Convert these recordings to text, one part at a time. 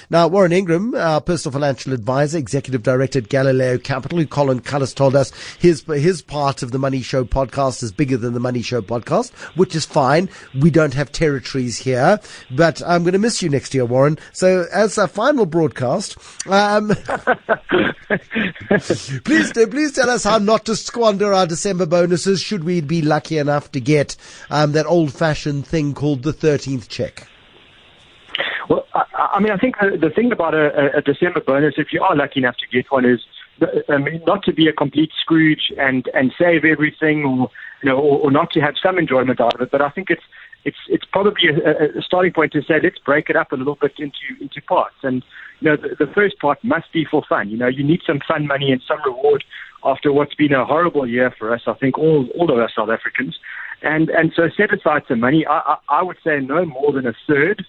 Now, Warren Ingram, our personal financial advisor, executive director at Galileo Capital, who Colin Cullis told us his part of the Money Show podcast is bigger than the Money Show podcast, which is fine. We don't have territories here, but I'm going to miss you next year, Warren. So as a final broadcast, please tell us how not to squander our December bonuses should we be lucky enough to get that old-fashioned thing called the 13th check. Well, I think the thing about a December bonus, if you are lucky enough to get one, is not to be a complete Scrooge and save everything, or not to have some enjoyment out of it. But I think it's probably a starting point to say let's break it up a little bit into parts. And the first part must be for fun. You need some fun money and some reward after what's been a horrible year for us. I think all of us South Africans, and so set aside some money. I would say no more than a third.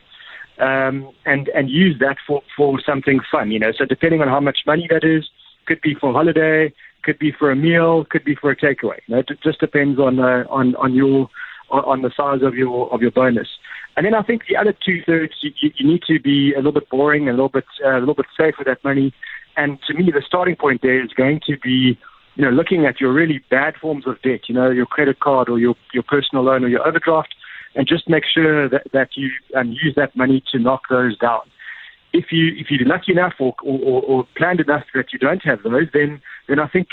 And use that for something fun, So depending on how much money that is, could be for holiday, could be for a meal, could be for a takeaway. It just depends on the size of your bonus. And then I think the other 2/3, you need to be a little bit boring, a little bit safe with that money. And to me, the starting point there is going to be, looking at your really bad forms of debt, your credit card or your personal loan or your overdraft. And just make sure that you use that money to knock those down. If you're lucky enough or planned enough that you don't have those, then I think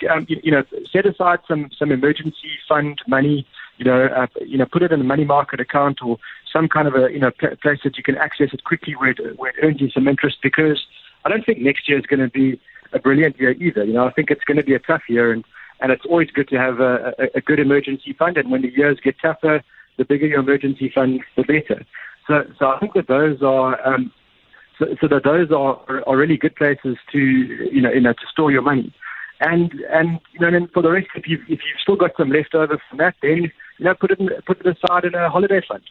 set aside some emergency fund money. Put it in a money market account or some kind of a place that you can access it quickly where it earns you some interest. Because I don't think next year is going to be a brilliant year either. I think it's going to be a tough year, and it's always good to have a good emergency fund. And when the years get tougher, the bigger your emergency fund, the better. So I think that those are those are really good places to store your money. And then for the rest, if you've still got some left over from that, then put it aside in a holiday fund.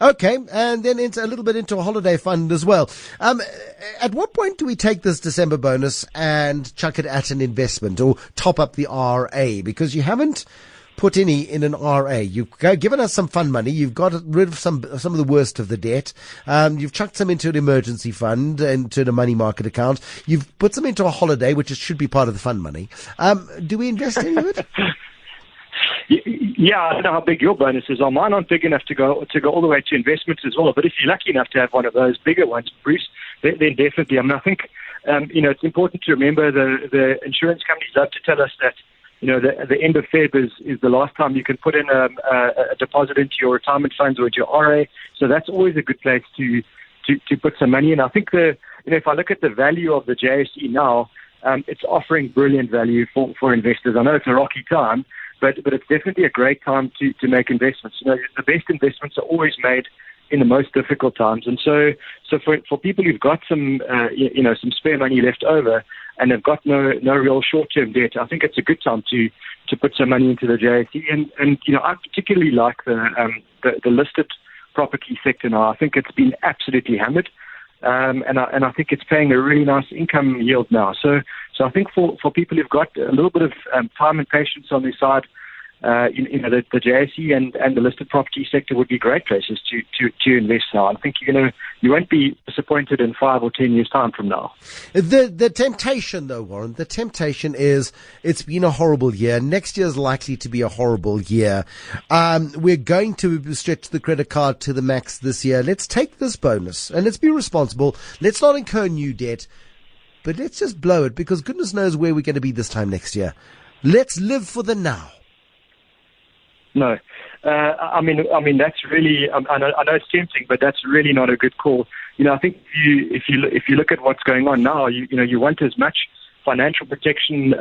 Okay, and then a little bit into a holiday fund as well. At what point do we take this December bonus and chuck it at an investment or top up the RA? Because you haven't put any in an RA. You've given us some fun money. You've got rid of some of the worst of the debt. You've chucked some into an emergency fund, into a money market account. You've put some into a holiday, which should be part of the fun money. Do we invest any of it? Yeah, I don't know how big your bonuses are. Mine aren't big enough to go all the way to investments as well. But if you're lucky enough to have one of those bigger ones, Bruce, then definitely. I think it's important to remember the insurance companies love to tell us that the end of Feb is the last time you can put in a deposit into your retirement funds or into your RA. So that's always a good place to put some money in. I think if I look at the value of the JSE now, it's offering brilliant value for investors. I know it's a rocky time, but it's definitely a great time to make investments. The best investments are always made in the most difficult times. And so for people who've got some spare money left over and have got no real short-term debt, I think it's a good time to put some money into the JSE. And I particularly like the listed property sector now. I think it's been absolutely hammered. And I think it's paying a really nice income yield now. So I think for people who've got a little bit of time and patience on their side, the JSE and the listed property sector would be great places to invest now. I think you won't be disappointed in 5 or 10 years' time from now. The temptation, though, Warren, the temptation is it's been a horrible year. Next year is likely to be a horrible year. We're going to stretch the credit card to the max this year. Let's take this bonus and let's be responsible. Let's not incur new debt, but let's just blow it because goodness knows where we're going to be this time next year. Let's live for the now. No, I mean that's really. I know it's tempting, but that's really not a good call. I think if you look at what's going on now, you want as much financial protection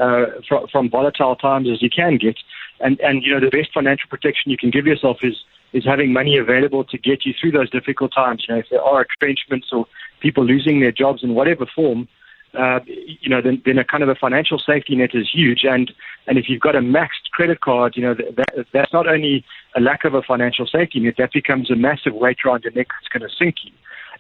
from volatile times as you can get, and the best financial protection you can give yourself is having money available to get you through those difficult times. If there are retrenchments or people losing their jobs in whatever form, then a kind of a financial safety net is huge. And if you've got a maxed credit card, that's not only a lack of a financial safety net, that becomes a massive weight around your neck that's going to sink you.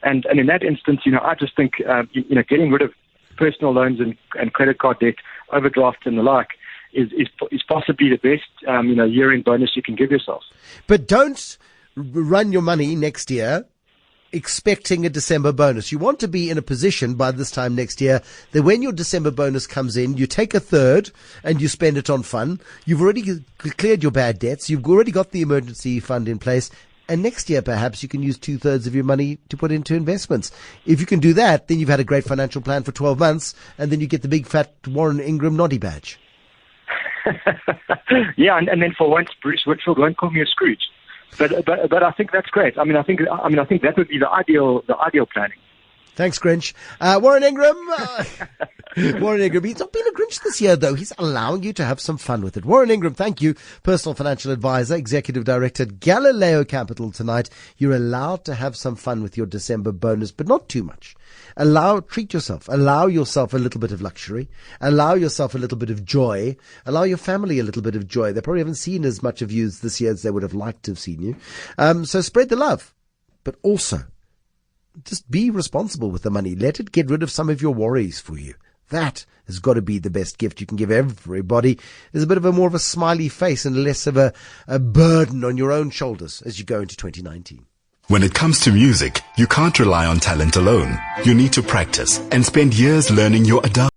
And in that instance, I just think, getting rid of personal loans and credit card debt, overdrafts and the like is possibly the best, year-end bonus you can give yourself. But don't run your money next year expecting a December bonus. You want to be in a position by this time next year that when your December bonus comes in, you take a third and you spend it on fun. You've already cleared your bad debts. You've already got the emergency fund in place. And next year, perhaps you can use 2/3 of your money to put into investments. If you can do that, then you've had a great financial plan for 12 months, and then you get the big fat Warren Ingram Noddy badge. Yeah, and then for once, Bruce Whitfield won't call me a Scrooge. But I think that's great. I think that would be the ideal planning. Thanks, Grinch. Warren Ingram. Warren Ingram. He's not been a Grinch this year, though. He's allowing you to have some fun with it. Warren Ingram, thank you. Personal financial advisor, executive director at Galileo Capital tonight. You're allowed to have some fun with your December bonus, but not too much. Treat yourself. Allow yourself a little bit of luxury. Allow yourself a little bit of joy. Allow your family a little bit of joy. They probably haven't seen as much of you this year as they would have liked to have seen you. So spread the love, but also just be responsible with the money. Let it get rid of some of your worries for you. That has got to be the best gift you can give everybody. There's a bit of a more of a smiley face and less of a burden on your own shoulders as you go into 2019. When it comes to music, you can't rely on talent alone. You need to practice and spend years learning your adult